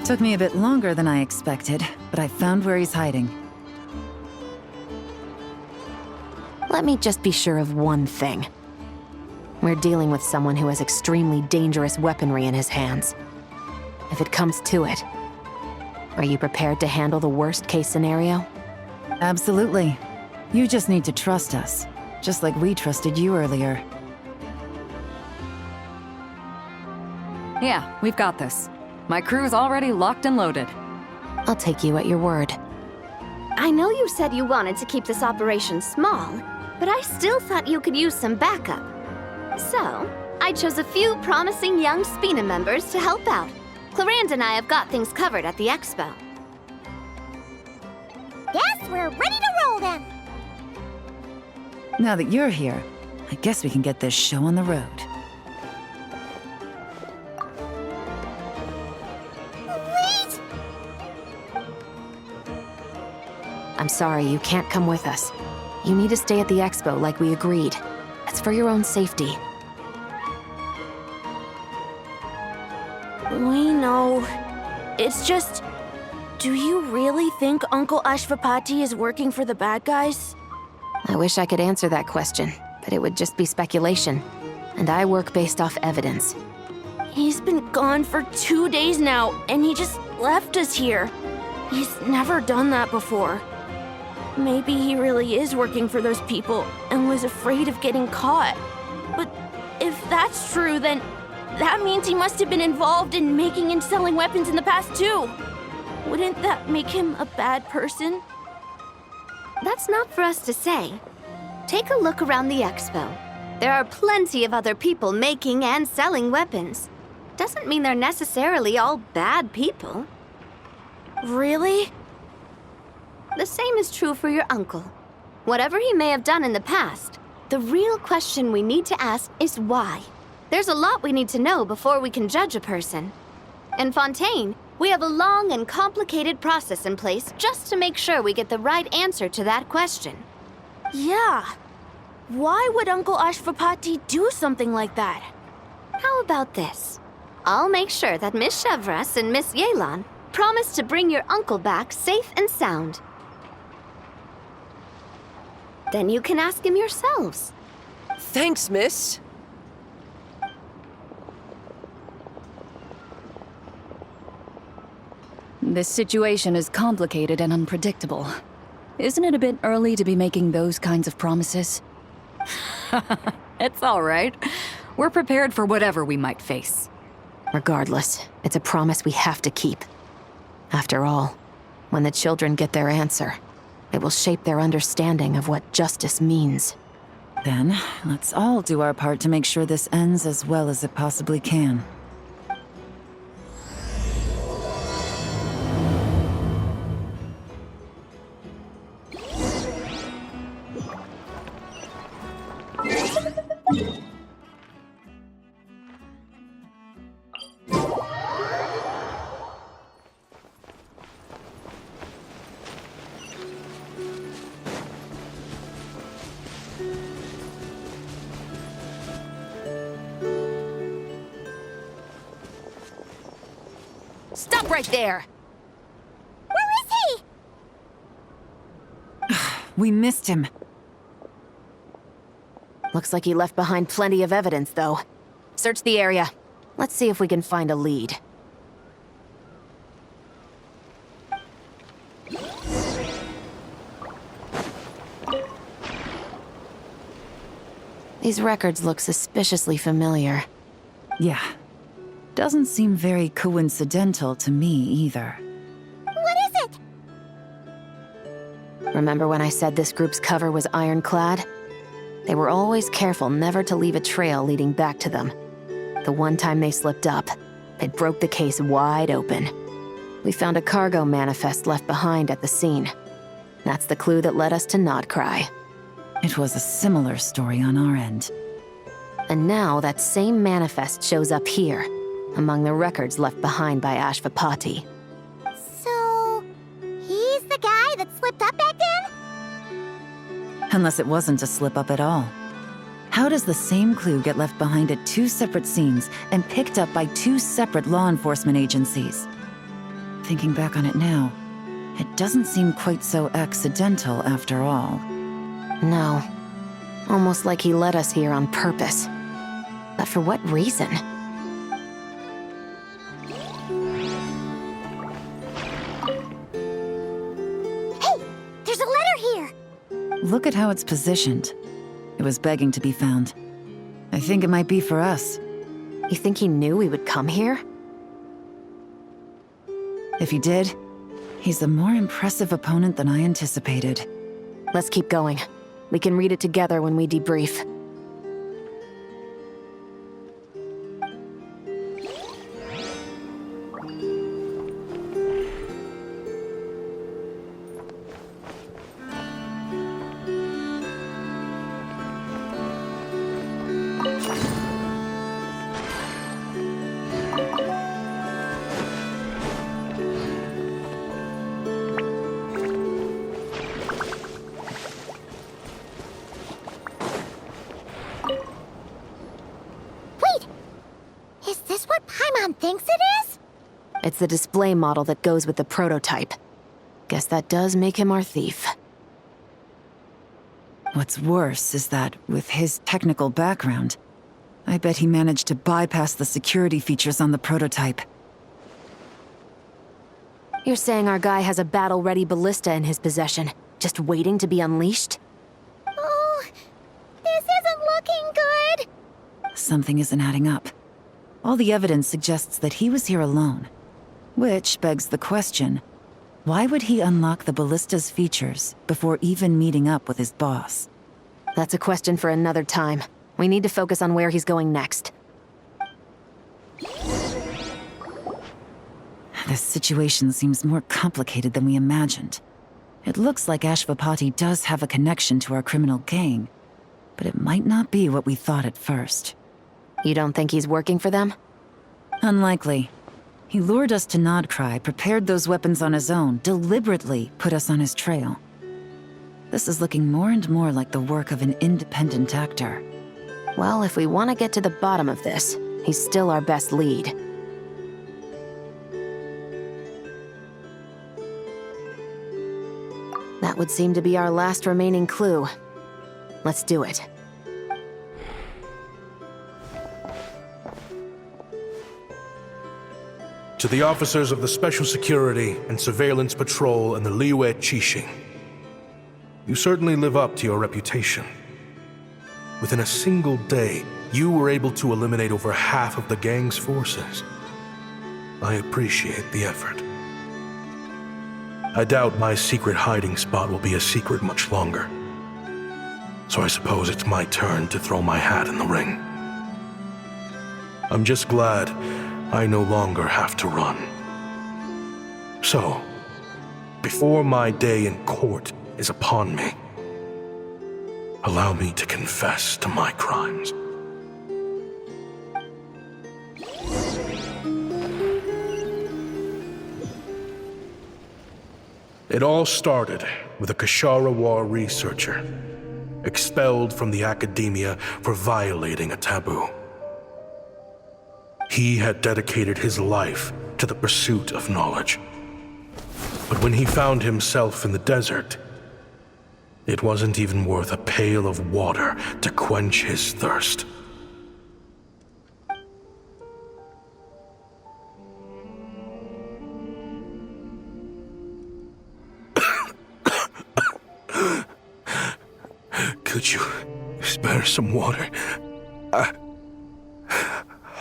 Took me a bit longer than I expected, but I found where he's hiding. Let me just be sure of one thing. We're dealing with someone who has extremely dangerous weaponry in his hands. If it comes to it, are you prepared to handle the worst-case scenario? Absolutely. You just need to trust us, just like we trusted you earlier. Yeah, we've got this. My crew's already locked and loaded. I'll take you at your word. I know you said you wanted to keep this operation small, but I still thought you could use some backup. So, I chose a few promising young Spina members to help out. Clarand and I have got things covered at the expo. Guess we're ready to roll then. Now that you're here, I guess we can get this show on the road. Wait! I'm sorry, you can't come with us. You need to stay at the expo like we agreed. It's for your own safety. We know. It's just... Do you really think Uncle Ashvapati is working for the bad guys? I wish I could answer that question, but it would just be speculation. And I work based off evidence. He's been gone for 2 days now, and he just left us here. He's never done that before. Maybe he really is working for those people and was afraid of getting caught. But if that's true, then that means he must have been involved in making and selling weapons in the past too. Wouldn't that make him a bad person? That's not for us to say. Take a look around the expo. There are plenty of other people making and selling weapons. Doesn't mean they're necessarily all bad people. Really? The same is true for your uncle. Whatever he may have done in the past, the real question we need to ask is why. There's a lot we need to know before we can judge a person. In Fontaine, we have a long and complicated process in place just to make sure we get the right answer to that question. Yeah. Why would Uncle Ashvapati do something like that? How about this? I'll make sure that Miss Chevras and Miss Yelan promise to bring your uncle back safe and sound. Then you can ask him yourselves. Thanks, miss. This situation is complicated and unpredictable. Isn't it a bit early to be making those kinds of promises? It's all right. We're prepared for whatever we might face. Regardless, it's a promise we have to keep. After all, when the children get their answer, it will shape their understanding of what justice means. Then, let's all do our part to make sure this ends as well as it possibly can. Stop right there! Where is he? We missed him. Looks like he left behind plenty of evidence, though. Search the area. Let's see if we can find a lead. These records look suspiciously familiar. Yeah. Doesn't seem very coincidental to me either. What is it? Remember when I said this group's cover was ironclad? They were always careful never to leave a trail leading back to them. The one time they slipped up, it broke the case wide open. We found a cargo manifest left behind at the scene. That's the clue that led us to Nodcry. It was a similar story on our end. And now that same manifest shows up here, among the records left behind by Ashvapati. So... he's the guy that slipped up back then? Unless it wasn't a slip-up at all. How does the same clue get left behind at two separate scenes and picked up by two separate law enforcement agencies? Thinking back on it now, it doesn't seem quite so accidental after all. No. Almost like he led us here on purpose. But for what reason? Hey, there's a letter here. Look at how it's positioned. It was begging to be found. I think it might be for us. You think he knew we would come here? If he did, he's a more impressive opponent than I anticipated. Let's keep going. We can read it together when we debrief. Wait! Is this what Paimon thinks it is? It's the display model that goes with the prototype. Guess that does make him our thief. What's worse is that, with his technical background, I bet he managed to bypass the security features on the prototype. You're saying our guy has a battle-ready ballista in his possession, just waiting to be unleashed? Oh, this isn't looking good. Something isn't adding up. All the evidence suggests that he was here alone. Which begs the question, why would he unlock the ballista's features before even meeting up with his boss? That's a question for another time. We need to focus on where he's going next. This situation seems more complicated than we imagined. It looks like Ashvapati does have a connection to our criminal gang, but it might not be what we thought at first. You don't think he's working for them? Unlikely. He lured us to Nodcry, prepared those weapons on his own, deliberately put us on his trail. This is looking more and more like the work of an independent actor. Well, if we want to get to the bottom of this, he's still our best lead. That would seem to be our last remaining clue. Let's do it. To the officers of the Special Security and Surveillance Patrol and the Liyue Qixing, you certainly live up to your reputation. Within a single day, you were able to eliminate over half of the gang's forces. I appreciate the effort. I doubt my secret hiding spot will be a secret much longer. So I suppose it's my turn to throw my hat in the ring. I'm just glad I no longer have to run. So, before my day in court is upon me, allow me to confess to my crimes. It all started with a Kashara War researcher, expelled from the academia for violating a taboo. He had dedicated his life to the pursuit of knowledge. But when he found himself in the desert, it wasn't even worth a pail of water to quench his thirst. Could you spare some water?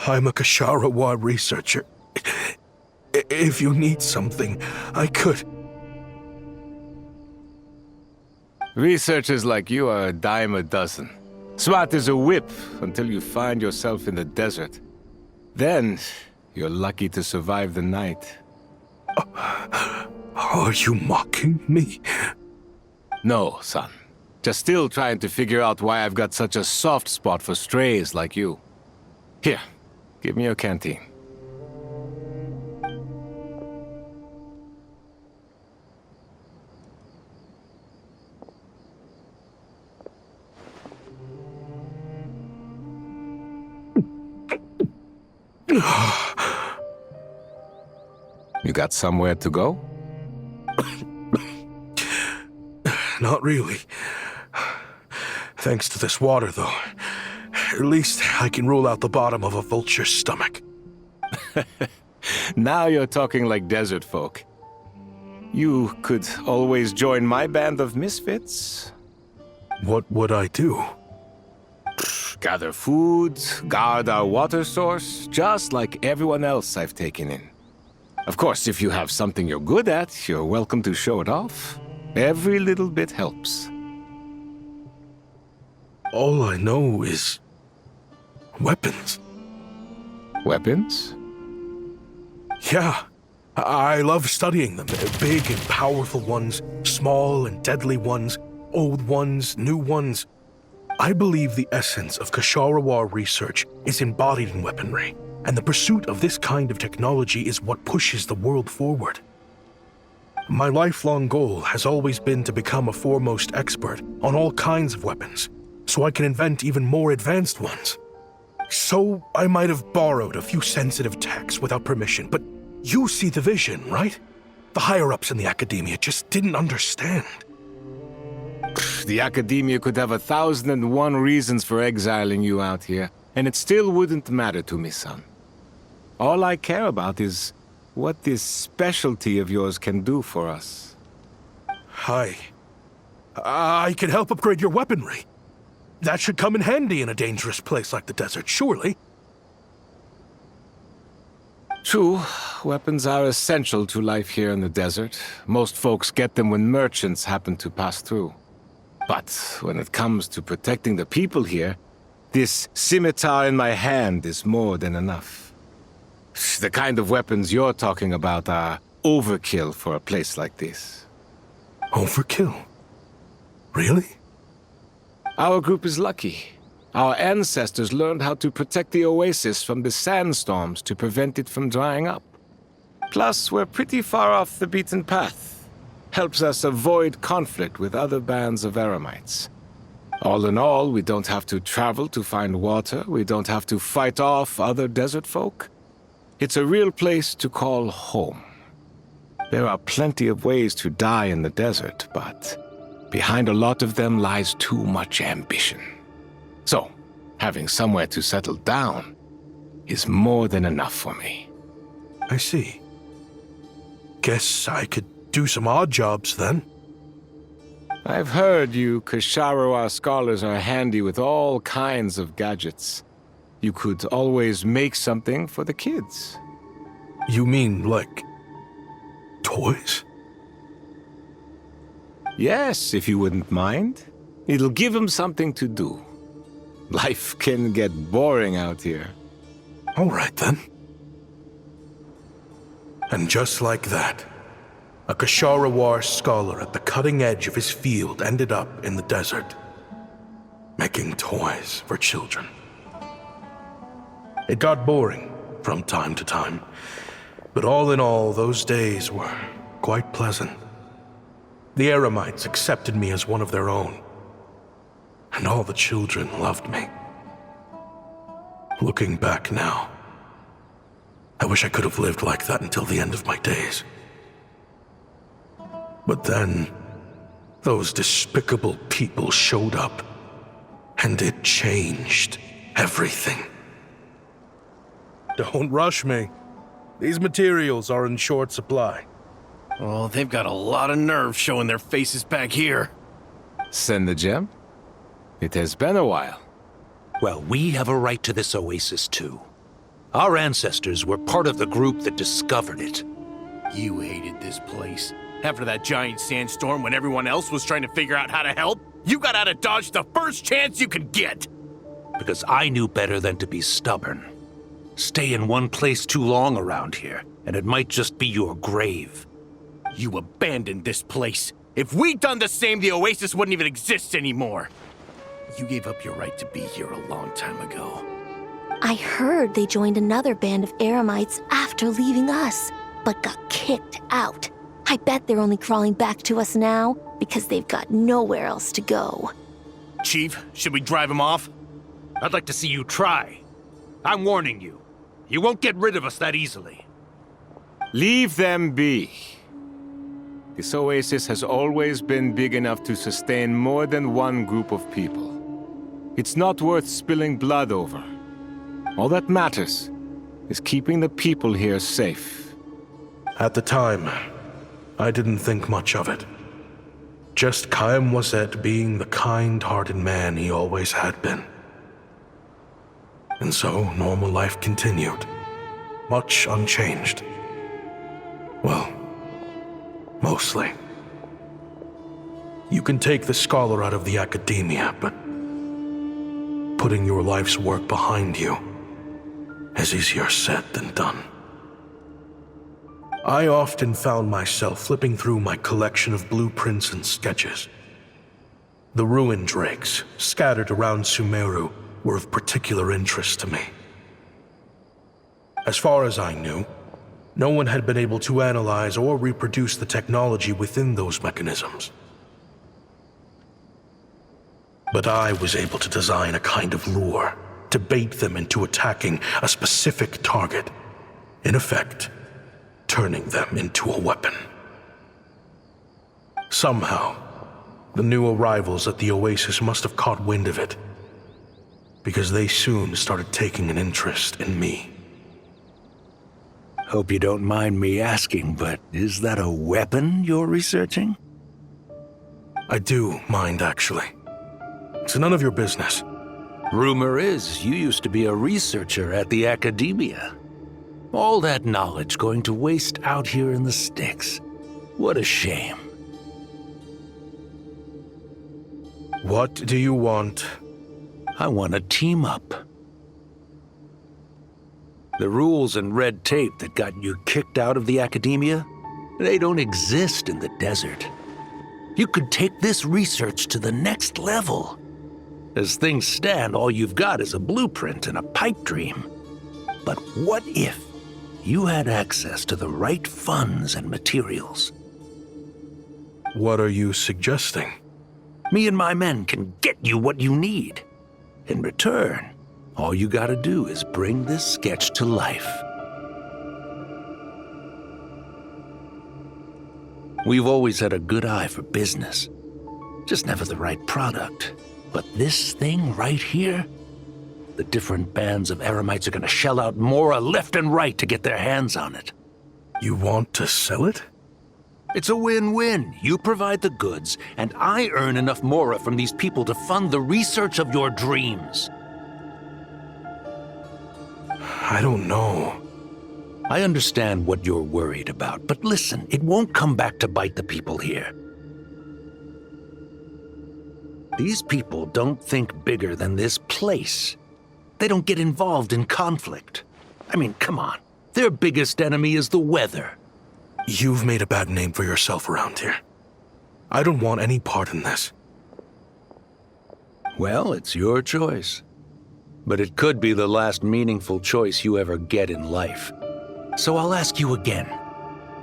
I'm a Kasharawa researcher. If you need something, I could. Researchers like you are a dime a dozen. Smart as a whip until you find yourself in the desert. Then, you're lucky to survive the night. Are you mocking me? No, son. Just still trying to figure out why I've got such a soft spot for strays like you. Here, give me your canteen. You got somewhere to go? Not really. Thanks to this water, though. At least I can rule out the bottom of a vulture's stomach. Now you're talking like desert folk. You could always join my band of misfits. What would I do? Gather food, guard our water source, just like everyone else I've taken in. Of course, if you have something you're good at, you're welcome to show it off. Every little bit helps. All I know is... weapons. Weapons? Yeah. I love studying them. Big and powerful ones, small and deadly ones, old ones, new ones. I believe the essence of Kshatriya research is embodied in weaponry, and the pursuit of this kind of technology is what pushes the world forward. My lifelong goal has always been to become a foremost expert on all kinds of weapons, so I can invent even more advanced ones. So I might have borrowed a few sensitive techs without permission, but you see the vision, right? The higher-ups in the academia just didn't understand. The academia could have 1,001 reasons for exiling you out here, and it still wouldn't matter to me, son. All I care about is what this specialty of yours can do for us. I can help upgrade your weaponry. That should come in handy in a dangerous place like the desert, surely. True, weapons are essential to life here in the desert. Most folks get them when merchants happen to pass through. But when it comes to protecting the people here, this scimitar in my hand is more than enough. The kind of weapons you're talking about are overkill for a place like this. Overkill? Really? Our group is lucky. Our ancestors learned how to protect the oasis from the sandstorms to prevent it from drying up. Plus, we're pretty far off the beaten path. Helps us avoid conflict with other bands of Eremites. All in all, we don't have to travel to find water, we don't have to fight off other desert folk. It's a real place to call home. There are plenty of ways to die in the desert, but behind a lot of them lies too much ambition. So, having somewhere to settle down is more than enough for me. I see. Guess I could do some odd jobs then. I've heard you Kshatriya scholars are handy with all kinds of gadgets. You could always make something for the kids. You mean, like, toys? Yes, if you wouldn't mind. It'll give them something to do. Life can get boring out here. All right, then. And just like that, a Kshatriya scholar at the cutting edge of his field ended up in the desert, making toys for children. It got boring from time to time, but all in all, those days were quite pleasant. The Eremites accepted me as one of their own, and all the children loved me. Looking back now, I wish I could have lived like that until the end of my days. But then, those despicable people showed up, and it changed everything. Don't rush me. These materials are in short supply. Oh, they've got a lot of nerve showing their faces back here. Send the gem? It has been a while. Well, we have a right to this oasis, too. Our ancestors were part of the group that discovered it. You hated this place. After that giant sandstorm when everyone else was trying to figure out how to help, you got out of Dodge the first chance you could get! Because I knew better than to be stubborn. Stay in one place too long around here, and it might just be your grave. You abandoned this place. If we'd done the same, the Oasis wouldn't even exist anymore. You gave up your right to be here a long time ago. I heard they joined another band of Eremites after leaving us, but got kicked out. I bet they're only crawling back to us now because they've got nowhere else to go. Chief, should we drive him off? I'd like to see you try. I'm warning you. You won't get rid of us that easily. Leave them be. This oasis has always been big enough to sustain more than one group of people. It's not worth spilling blood over. All that matters is keeping the people here safe. At the time, I didn't think much of it. Just Chaim Wazet being the kind-hearted man he always had been. And so, normal life continued, much unchanged. Well, mostly. You can take the scholar out of the academia, but putting your life's work behind you is easier said than done. I often found myself flipping through my collection of blueprints and sketches. The ruin drakes scattered around Sumeru were of particular interest to me. As far as I knew, no one had been able to analyze or reproduce the technology within those mechanisms. But I was able to design a kind of lure to bait them into attacking a specific target, in effect, turning them into a weapon. Somehow, the new arrivals at the oasis must have caught wind of it, because they soon started taking an interest in me. Hope you don't mind me asking, but is that a weapon you're researching? I do mind, actually. It's none of your business. Rumor is you used to be a researcher at the academia. All that knowledge going to waste out here in the sticks. What a shame. What do you want? I want to team up. The rules and red tape that got you kicked out of the academia, they don't exist in the desert. You could take this research to the next level. As things stand, all you've got is a blueprint and a pipe dream. But what if you had access to the right funds and materials? What are you suggesting? Me and my men can get you what you need. In return, all you gotta do is bring this sketch to life. We've always had a good eye for business. Just never the right product. But this thing right here, the different bands of Eremites are gonna shell out Mora left and right to get their hands on it. You want to sell it? It's a win-win. You provide the goods, and I earn enough Mora from these people to fund the research of your dreams. I don't know. I understand what you're worried about, but listen, it won't come back to bite the people here. These people don't think bigger than this place. They don't get involved in conflict. I mean, come on. Their biggest enemy is the weather. You've made a bad name for yourself around here. I don't want any part in this. Well, it's your choice. But it could be the last meaningful choice you ever get in life. So I'll ask you again.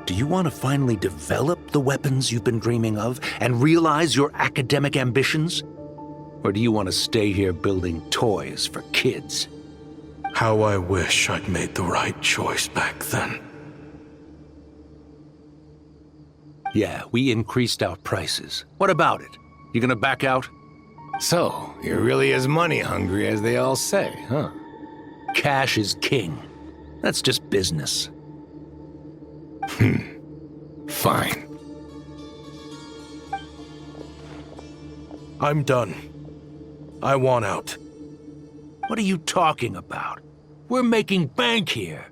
Do you want to finally develop the weapons you've been dreaming of and realize your academic ambitions? Or do you want to stay here building toys for kids? How I wish I'd made the right choice back then. Yeah, we increased our prices. What about it? You gonna back out? So, you're really as money hungry as they all say, huh? Cash is king. That's just business. Fine. I'm done. I want out. What are you talking about? We're making bank here.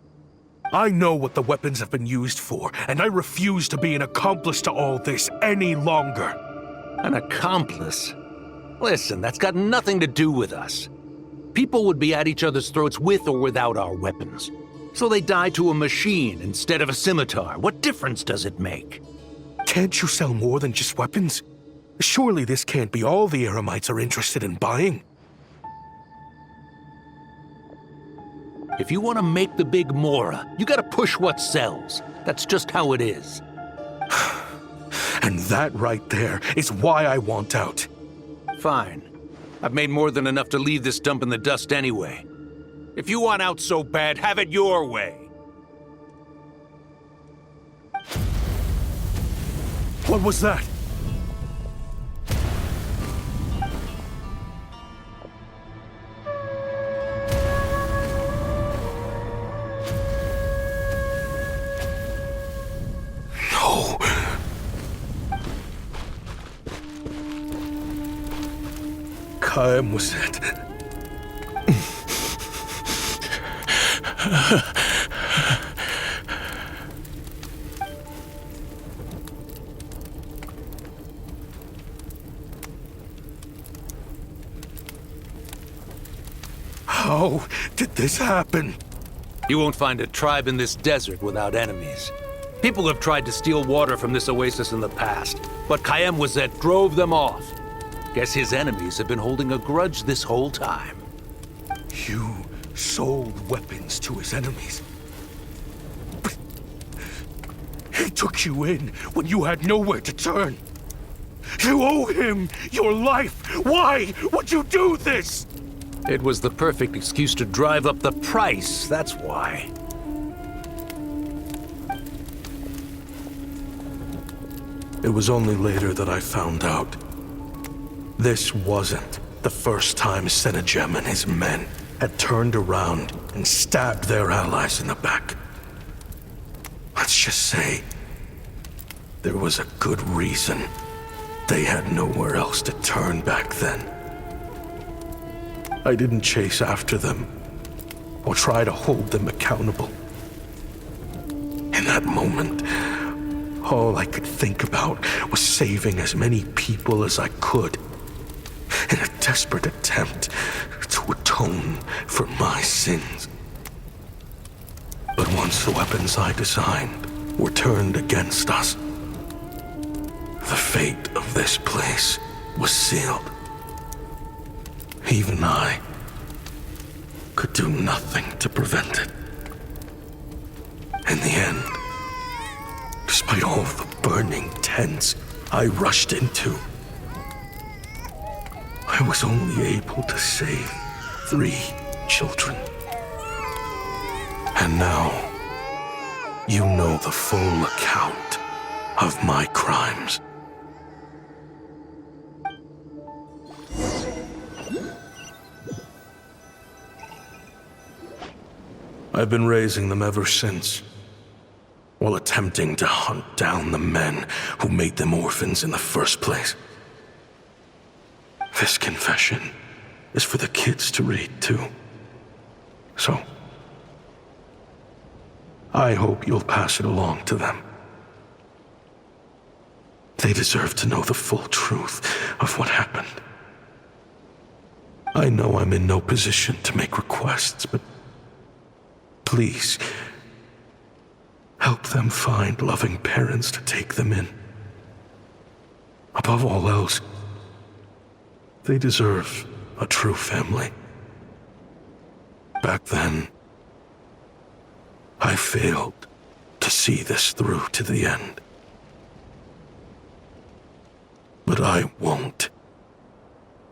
I know what the weapons have been used for, and I refuse to be an accomplice to all this any longer. An accomplice? Listen, that's got nothing to do with us. People would be at each other's throats with or without our weapons. So they die to a machine instead of a scimitar. What difference does it make? Can't you sell more than just weapons? Surely this can't be all the Eremites are interested in buying. If you want to make the big Mora, you gotta push what sells. That's just how it is. And that right there is why I want out. Fine. I've made more than enough to leave this dump in the dust anyway. If you want out so bad, have it your way. What was that? No. Kaem was it. How did this happen? You won't find a tribe in this desert without enemies. People have tried to steal water from this oasis in the past, but Kaem Wazet drove them off. Guess his enemies have been holding a grudge this whole time. You sold weapons to his enemies. But he took you in when you had nowhere to turn. You owe him your life. Why would you do this? It was the perfect excuse to drive up the price, that's why. It was only later that I found out. This wasn't the first time Senegem and his men had turned around and stabbed their allies in the back. Let's just say there was a good reason they had nowhere else to turn back then. I didn't chase after them or try to hold them accountable. In that moment, all I could think about was saving as many people as I could in a desperate attempt to atone for my sins. But once the weapons I designed were turned against us, the fate of this place was sealed. Even I could do nothing to prevent it. In the end, despite all the burning tents I rushed into, I was only able to save 3 children. And now, you know the full account of my crimes. I've been raising them ever since, while attempting to hunt down the men who made them orphans in the first place. This confession is for the kids to read, too. So, I hope you'll pass it along to them. They deserve to know the full truth of what happened. I know I'm in no position to make requests, but please, help them find loving parents to take them in. Above all else, they deserve a true family. Back then, I failed to see this through to the end. But I won't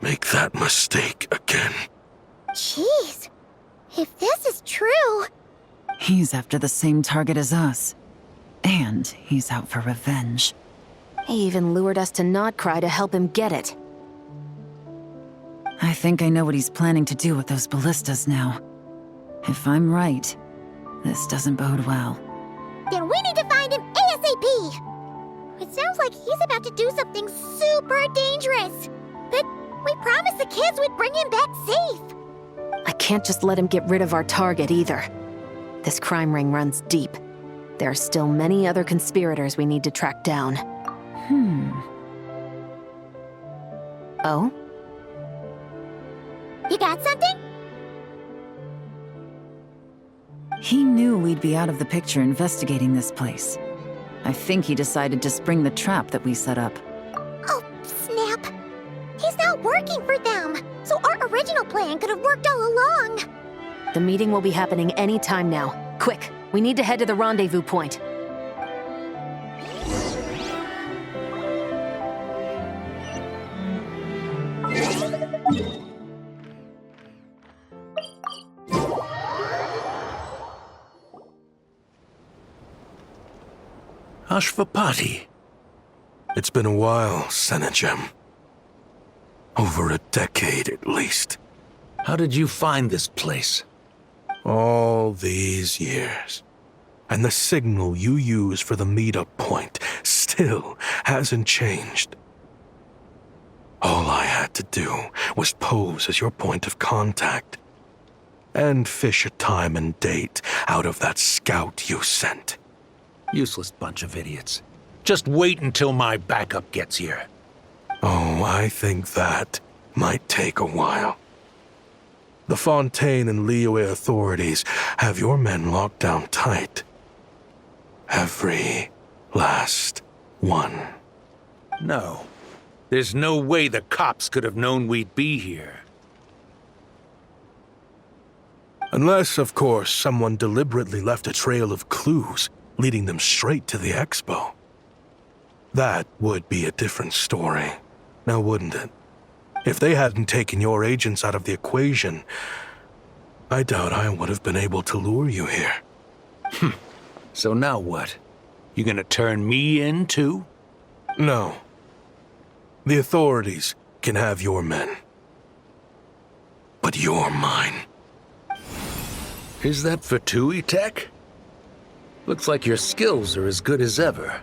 make that mistake again. Jeez, if this is true... He's after the same target as us. And he's out for revenge. He even lured us to Notcry to help him get it. I think I know what he's planning to do with those ballistas now. If I'm right, this doesn't bode well. Then we need to find him ASAP! It sounds like he's about to do something super dangerous. But we promised the kids we'd bring him back safe. I can't just let him get rid of our target either. This crime ring runs deep. There are still many other conspirators we need to track down. Oh? You got something? He knew we'd be out of the picture investigating this place. I think he decided to spring the trap that we set up. Oh, snap. He's not working for them. So our original plan could have worked all along. The meeting will be happening any time now. Quick, we need to head to the rendezvous point. Ashvapati. It's been a while, Senegem. Over a decade, at least. How did you find this place? All these years. And the signal you use for the meetup point still hasn't changed. All I had to do was pose as your point of contact. And fish a time and date out of that scout you sent. Useless bunch of idiots. Just wait until my backup gets here. Oh, I think that might take a while. The Fontaine and Liyue authorities have your men locked down tight. Every last one. No. There's no way the cops could have known we'd be here. Unless, of course, someone deliberately left a trail of clues leading them straight to the expo. That would be a different story, now wouldn't it? If they hadn't taken your agents out of the equation, I doubt I would have been able to lure you here. So now what? You gonna turn me in, too? No. The authorities can have your men. But you're mine. Is that Fatui tech? Looks like your skills are as good as ever.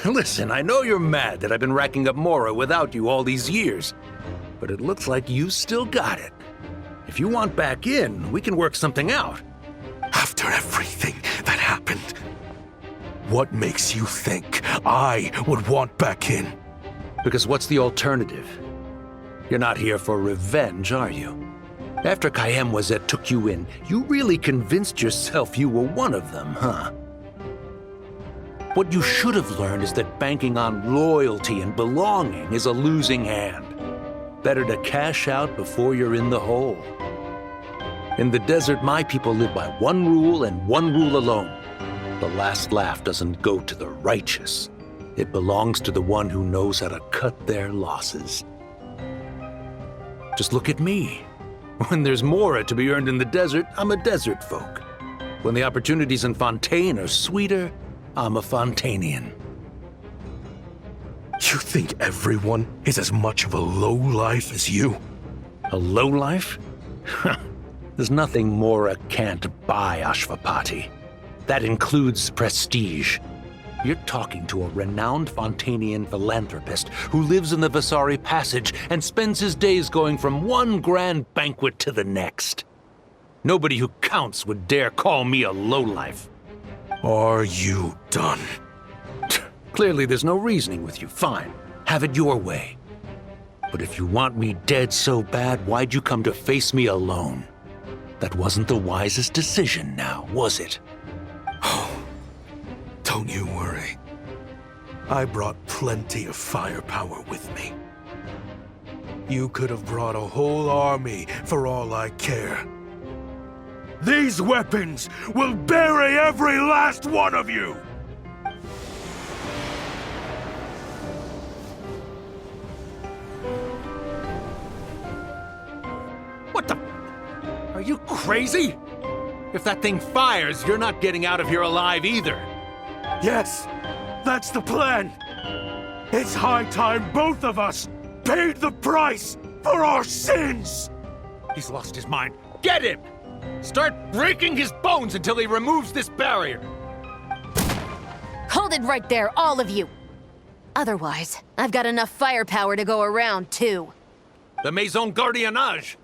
Listen, I know you're mad that I've been racking up Mora without you all these years, but it looks like you still got it. If you want back in, we can work something out. After everything that happened, what makes you think I would want back in? Because what's the alternative? You're not here for revenge, are you? After Kayemwazet took you in, you really convinced yourself you were one of them, huh? What you should have learned is that banking on loyalty and belonging is a losing hand. Better to cash out before you're in the hole. In the desert, my people live by one rule and one rule alone. The last laugh doesn't go to the righteous. It belongs to the one who knows how to cut their losses. Just look at me. When there's Mora to be earned in the desert, I'm a desert folk. When the opportunities in Fontaine are sweeter, I'm a Fontanian. You think everyone is as much of a lowlife as you? A lowlife? There's nothing Mora can't buy, Ashvapati. That includes prestige. You're talking to a renowned Fontanian philanthropist who lives in the Vasari Passage and spends his days going from one grand banquet to the next. Nobody who counts would dare call me a lowlife. Are you done? Clearly there's no reasoning with you. Fine. Have it your way. But if you want me dead so bad, why'd you come to face me alone? That wasn't the wisest decision now, was it? Oh, don't you worry. I brought plenty of firepower with me. You could have brought a whole army for all I care. These weapons will bury every last one of you! What the? Are you crazy? If that thing fires, you're not getting out of here alive either. Yes, that's the plan. It's high time both of us paid the price for our sins! He's lost his mind. Get him! Start breaking his bones until he removes this barrier. Hold it right there, all of you! Otherwise, I've got enough firepower to go around, too. The Maison Gardiennage!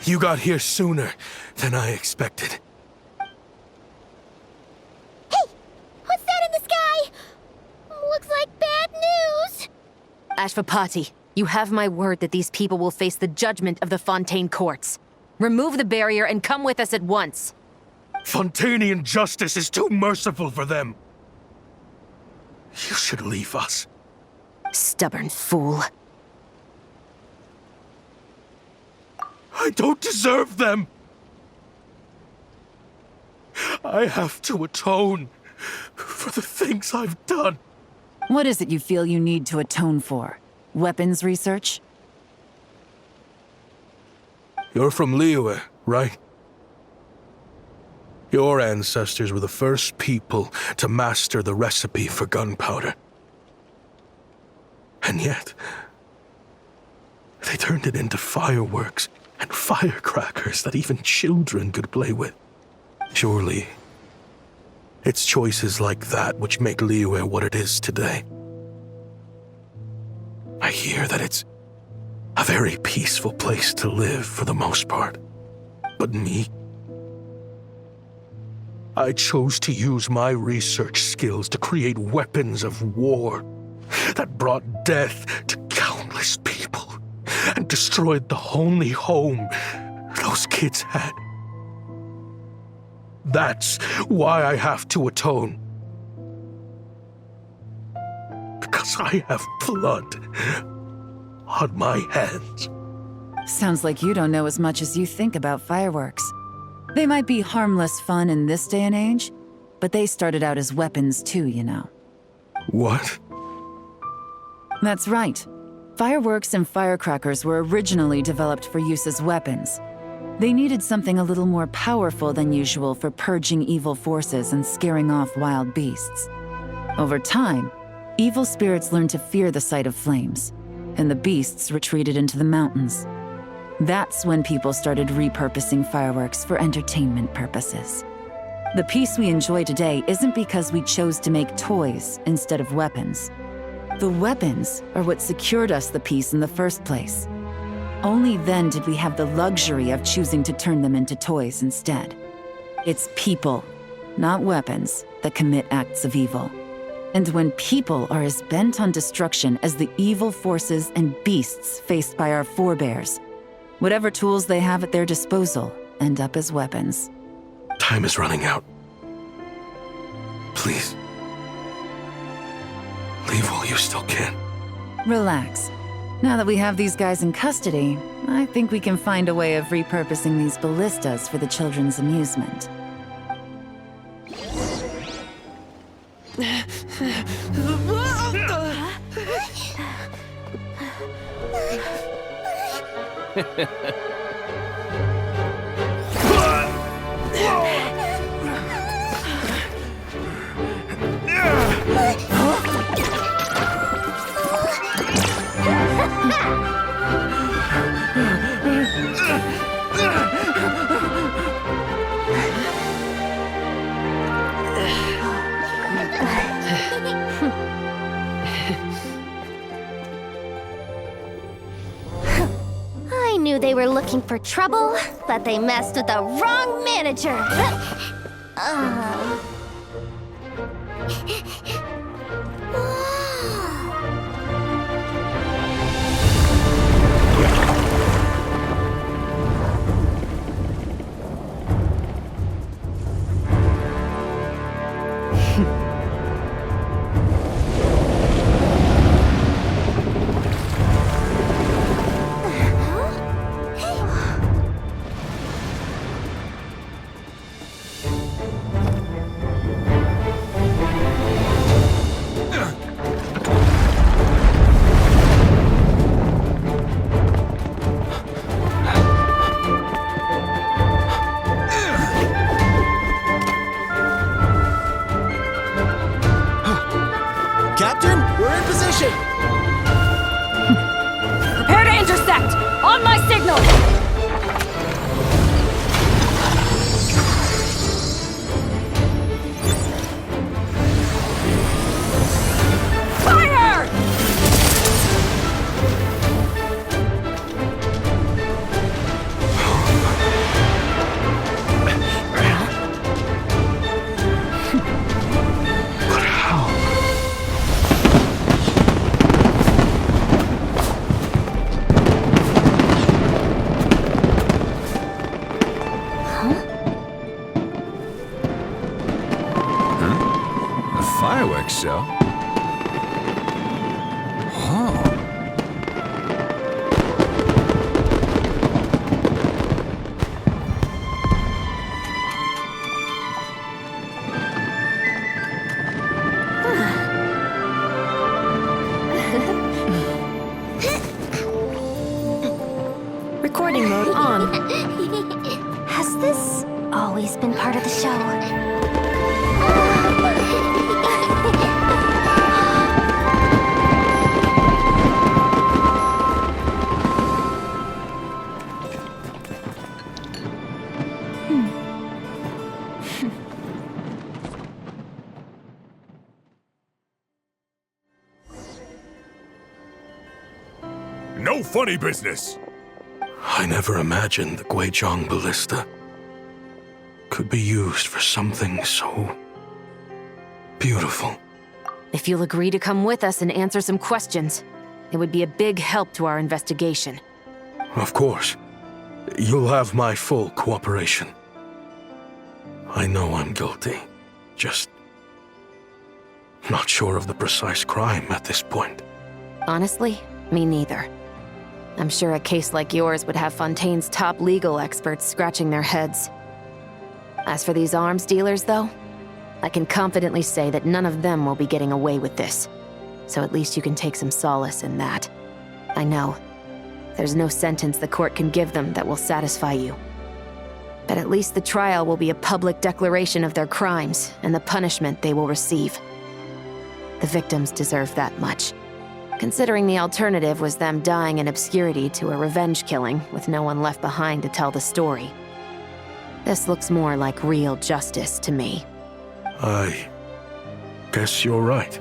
You got here sooner than I expected. Hey! What's that in the sky? Looks like bad news! Ashvapati, you have my word that these people will face the judgment of the Fontaine courts. Remove the barrier and come with us at once. Fontanian justice is too merciful for them. You should leave us. Stubborn fool. I don't deserve them. I have to atone for the things I've done. What is it you feel you need to atone for? Weapons research? You're from Liyue, right? Your ancestors were the first people to master the recipe for gunpowder. And yet, they turned it into fireworks and firecrackers that even children could play with. Surely, it's choices like that which make Liyue what it is today. I hear that it's a very peaceful place to live for the most part. But me? I chose to use my research skills to create weapons of war that brought death to countless people and destroyed the only home those kids had. That's why I have to atone. Because I have blood on my hands. Sounds like you don't know as much as you think about fireworks. They might be harmless fun in this day and age, but they started out as weapons too, you know. What? That's right. Fireworks and firecrackers were originally developed for use as weapons. They needed something a little more powerful than usual for purging evil forces and scaring off wild beasts. Over time, evil spirits learned to fear the sight of flames, and the beasts retreated into the mountains. That's when people started repurposing fireworks for entertainment purposes. The peace we enjoy today isn't because we chose to make toys instead of weapons. The weapons are what secured us the peace in the first place. Only then did we have the luxury of choosing to turn them into toys instead. It's people, not weapons, that commit acts of evil. And when people are as bent on destruction as the evil forces and beasts faced by our forebears, whatever tools they have at their disposal end up as weapons. Time is running out. Please. Leave while you still can. Relax. Now that we have these guys in custody, I think we can find a way of repurposing these ballistas for the children's amusement. I knew they were looking for trouble, but they messed with the wrong manager. Captain, we're in position! Prepare to intersect! On my signal! Fire! But how? Fireworks show? Oh. Recording mode on. Has this always been part of the show. No funny business! I never imagined the Guizhong ballista could be used for something so beautiful. If you'll agree to come with us and answer some questions, it would be a big help to our investigation. Of course. You'll have my full cooperation. I know I'm guilty. Just not sure of the precise crime at this point. Honestly, me neither. I'm sure a case like yours would have Fontaine's top legal experts scratching their heads. As for these arms dealers, though, I can confidently say that none of them will be getting away with this. So at least you can take some solace in that. I know. There's no sentence the court can give them that will satisfy you. But at least the trial will be a public declaration of their crimes and the punishment they will receive. The victims deserve that much. Considering the alternative was them dying in obscurity to a revenge killing with no one left behind to tell the story. This looks more like real justice to me. I guess you're right.